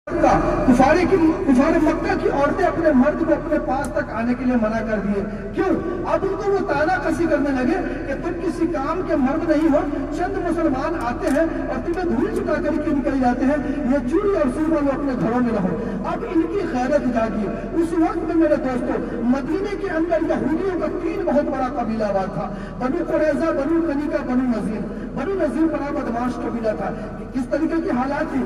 کفار مکہ کی عورتیں اپنے مرد کو اپنے پاس تک آنے کے لیے منع کر دیے. کیوں؟ اب ان کو وہ تانا کسی کرنے لگے کہ تم کسی کام کے مرد نہیں ہو, چند مسلمان آتے ہیں اور تمہیں دھول چکا کر کے نکل جاتے ہیں, یہ چوری اور سورما لو اپنے گھروں میں رہو. اب ان کی خیرت جاگی. اس وقت میں میرے دوستوں مدینے کے اندر یہودیوں کا 3 بہت بڑا قبیلہ آباد تھا. بنو قریظہ, بنو قنیقہ, بنو نذیر. بنو نذیر بڑا بدماش قبیلہ تھا. کس طریقے کی حالات تھی؟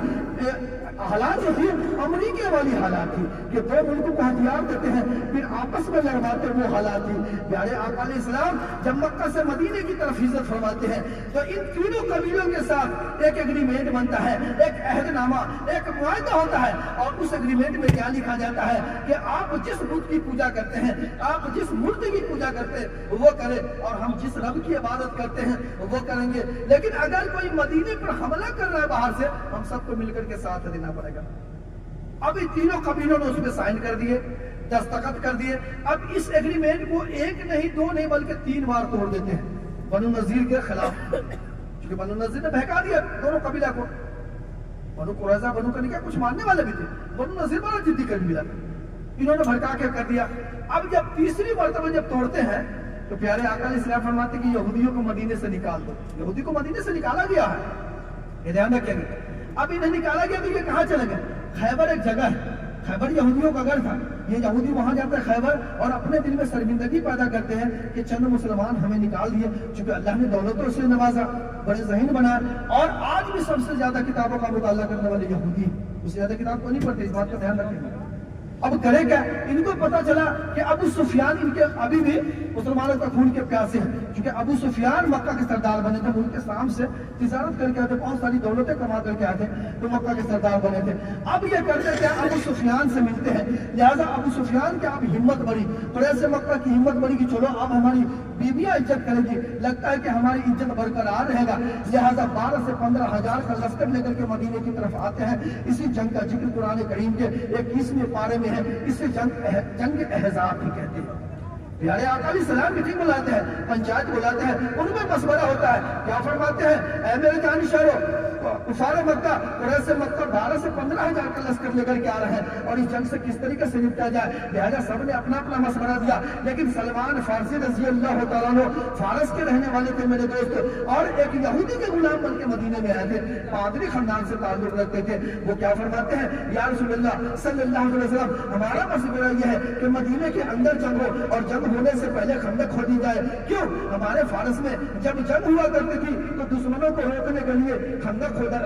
حالات جو تھی امریکہ والی حالات تھی کہ 2 ملکوں کو ہتھیار دیتے ہیں پھر آپس میں لڑواتے, وہ حالات تھی. پیارے آقا علیہ السلام جب مکہ سے مدینے کی طرف ہجرت فرماتے ہیں تو ان تینوں قبیلوں کے ساتھ ایک ایگریمنٹ بنتا ہے, ایک عہد نامہ, ایک معاہدہ ہوتا ہے, اور اس ایگریمنٹ میں کیا لکھا جاتا ہے کہ آپ جس بت کی پوجا کرتے ہیں, آپ جس مورتی کی پوجا کرتے ہیں وہ کریں, اور ہم جس رب کی عبادت کرتے ہیں وہ کریں گے. لیکن اگر کوئی مدینے پر حملہ کر رہا ہے باہر سے, ہم سب کو مل کر کے ساتھ دینا پڑے گا. اب ان تینوں قبیلوں نے اس میں سائن کر دیے, دستخط کر دیے. اب اس ایگریمنٹ کو 1 نہیں 2 نہیں بلکہ 3 بار توڑ دیتے ہیں بنو نذیر کے خلاف, کیونکہ بنو نذیر نے بہکا دیا دونوں قبیلہ کو. بنو قریظہ, بنو قنیقہ کچھ ماننے والے بھی تھے, بنو نذیر بڑا جدی قبیلہ تھا, انہوں نے بھڑکا کے کر دیا. اب جب تیسری مرتبہ جب توڑتے ہیں تو پیارے آقا علیہ السلام فرماتے کہ یہودیوں کو مدینے سے نکال دو. یہودی کو مدینے سے نکالا گیا ہے, یہ دھیان رکھیں گے. اب انہیں نکالا گیا تو یہ کہاں چلے گئے؟ خیبر ایک جگہ ہے, خیبر یہودیوں کا گھر تھا. یہ یہودی وہاں جاتے ہیں خیبر اور اپنے دل میں شرمندگی پیدا کرتے ہیں کہ چند مسلمان ہمیں نکال دیے, چونکہ اللہ نے دولتوں سے نوازا, بڑے ذہین بنا, اور آج بھی سب سے زیادہ کتابوں کا مطالعہ کرنے والے یہودی, اس سے زیادہ کتاب کو نہیں پڑھتے. اس بات کا دھیان رکھیں. اب کرے کیا؟ ان کو پتا چلا کہ ابو سفیان ان کے ابھی بھی مسلمانوں کا خون کے پیاسے ہیں, کیونکہ ابو سفیان مکہ کے سردار بنے تھے, ملک کے شام سے تجارت کر کے آتے, بہت ساری دولتیں کما کر کے آتے, تو مکہ کے سردار بنے تھے. اب یہ کرتے کیا, ابو سفیان سے ملتے ہیں. لہٰذا ابو سفیان کی اب ہمت بڑھی, قریش مکہ کی ہمت بڑھی کہ چلو اب ہماری بیویاں عزت کریں گی, لگتا ہے کہ ہماری عزت برقرار رہے گا. لہٰذا 12 سے 15 ہزار کا لشکر لے کر کے مدینے کی طرف آتے ہیں. اسی جنگ کا ذکر قرآن کریم کے 21ویں پارے میں ہے, اسے جنگ احزاب بھی کہتے ہیں. پیارے آقا علیہ السلام میٹنگ بلاتے ہیں, پنچایت بلاتے ہیں, ان میں مشورہ ہوتا ہے. کیا فرماتے ہیں؟ اے میرے جانشینو, کفار مکہ, قریش مکہ 12 سے 15 ہزار کا لشکر لے کر کے آ رہے ہیں, اور اس جنگ سے کس طریقے سے نپٹا جائے. لہٰذا سب نے اپنا اپنا مشورہ دیا, لیکن سلمان فارسی رضی اللہ تعالیٰ عنہ فارس کے رہنے والے تھے میرے دوست, اور ایک یہودی کے غلام بن کے مدینے میں آئے تھے, پادری خاندان سے تعلق رکھتے تھے. وہ کیا فرماتے ہیں؟ یا رسول اللہ صلی اللہ علیہ وسلم, ہمارا مشورہ یہ ہے کہ مدینے کے اندر جنگ ہو, اور جنگ ہونے سے پہلے خندق کھودی جائے. کیوں؟ ہمارے فارس میں جب جنگ ہوا کرتی تھی تو دشمنوں کو روکنے کے لیے خندق کھودا جائے.